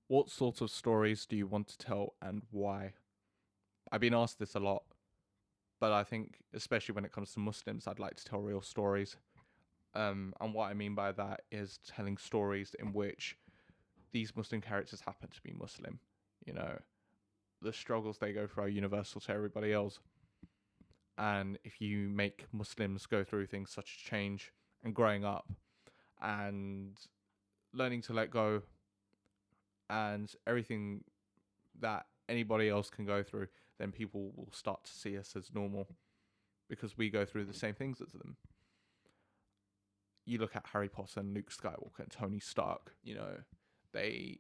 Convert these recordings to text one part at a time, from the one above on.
What sort of stories do you want to tell and why? I've been asked this a lot, but I think, especially when it comes to Muslims, I'd like to tell real stories. And what I mean by that is telling stories in which these Muslim characters happen to be Muslim. You know, the struggles they go through are universal to everybody else. And if you make Muslims go through things such as change and growing up and learning to let go and everything that anybody else can go through, then people will start to see us as normal because we go through the same things as them. You look at Harry Potter and Luke Skywalker and Tony Stark, they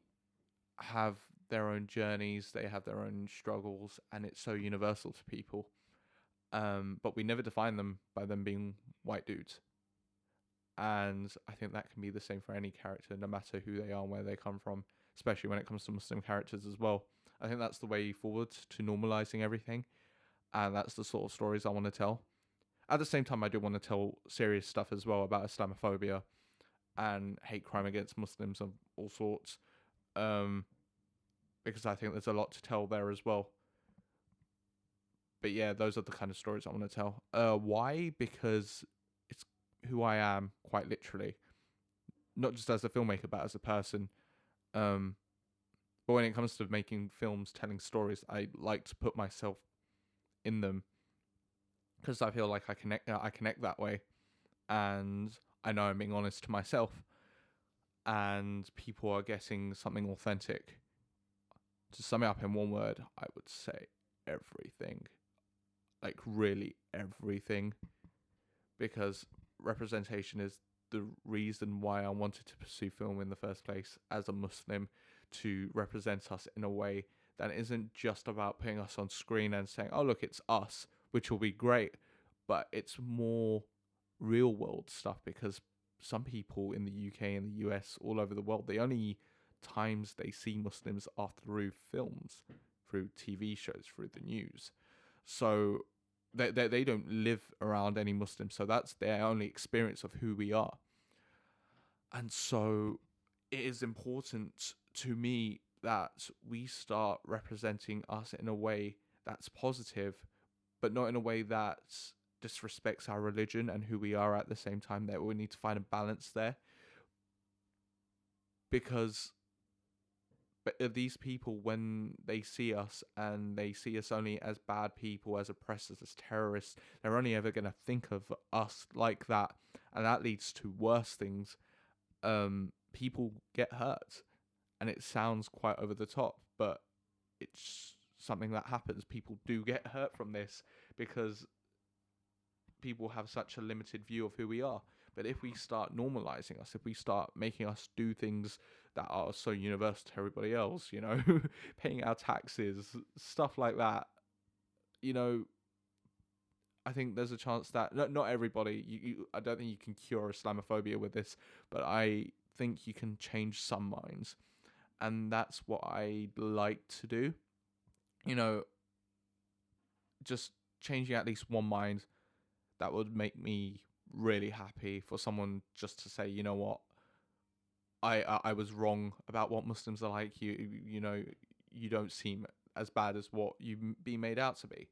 have their own journeys, they have their own struggles, and it's so universal to people. But we never define them by them being white dudes. And I think that can be the same for any character, no matter who they are and where they come from, especially when it comes to Muslim characters as well. I think that's the way forward to normalizing everything. And that's the sort of stories I want to tell. At the same time, I do want to tell serious stuff as well about Islamophobia and hate crime against Muslims of all sorts. Because I think there's a lot to tell there as well. But yeah, those are the kind of stories I want to tell. Why? Because it's who I am, quite literally. Not just as a filmmaker, but as a person. But when it comes to making films, telling stories, I like to put myself in them because I feel like I connect that way, and I know I'm being honest to myself, and people are getting something authentic. To sum it up in one word, I would say everything. Like really everything, because representation is the reason why I wanted to pursue film in the first place as a Muslim, to represent us in a way that isn't just about putting us on screen and saying, oh look, it's us, which will be great, but it's more real world stuff, because some people in the UK and the US, all over the world, the only times they see Muslims are through films, through TV shows, through the news. So they don't live around any Muslims, so that's their only experience of who we are. And so it is important to me that we start representing us in a way that's positive, but not in a way that disrespects our religion and who we are at the same time. That we need to find a balance there, because these people, when they see us and they see us only as bad people, as oppressors, as terrorists, they're only ever going to think of us like that, and that leads to worse things. People get hurt, and it sounds quite over the top, but it's something that happens. People do get hurt from this because people have such a limited view of who we are. But if we start normalizing us, if we start making us do things that are so universal to everybody else, paying our taxes, stuff like that, I think there's a chance that not everybody, I don't think you can cure Islamophobia with this, but I think you can change some minds. And that's what I like to do. Just changing at least one mind, that would make me really happy, for someone just to say, you know what, I was wrong about what Muslims are like. You don't seem as bad as what you be made out to be.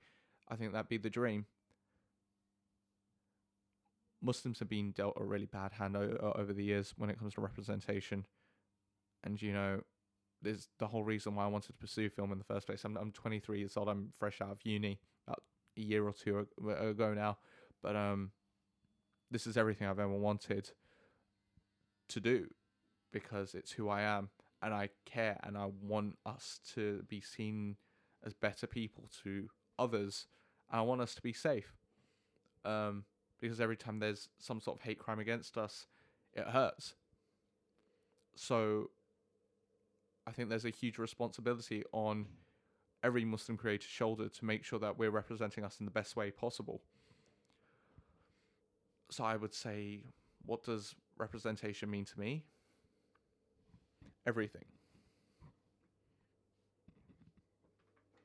I think that'd be the dream. Muslims have been dealt a really bad hand over the years when it comes to representation, and there's the whole reason why I wanted to pursue film in the first place. I'm 23 years old. I'm fresh out of uni, about a year or two ago now, but this is everything I've ever wanted to do, because it's who I am, and I care, and I want us to be seen as better people to others, and I want us to be safe. Because every time there's some sort of hate crime against us, it hurts. So I think there's a huge responsibility on every Muslim creator's shoulder to make sure that we're representing us in the best way possible. So I would say, what does representation mean to me? Everything.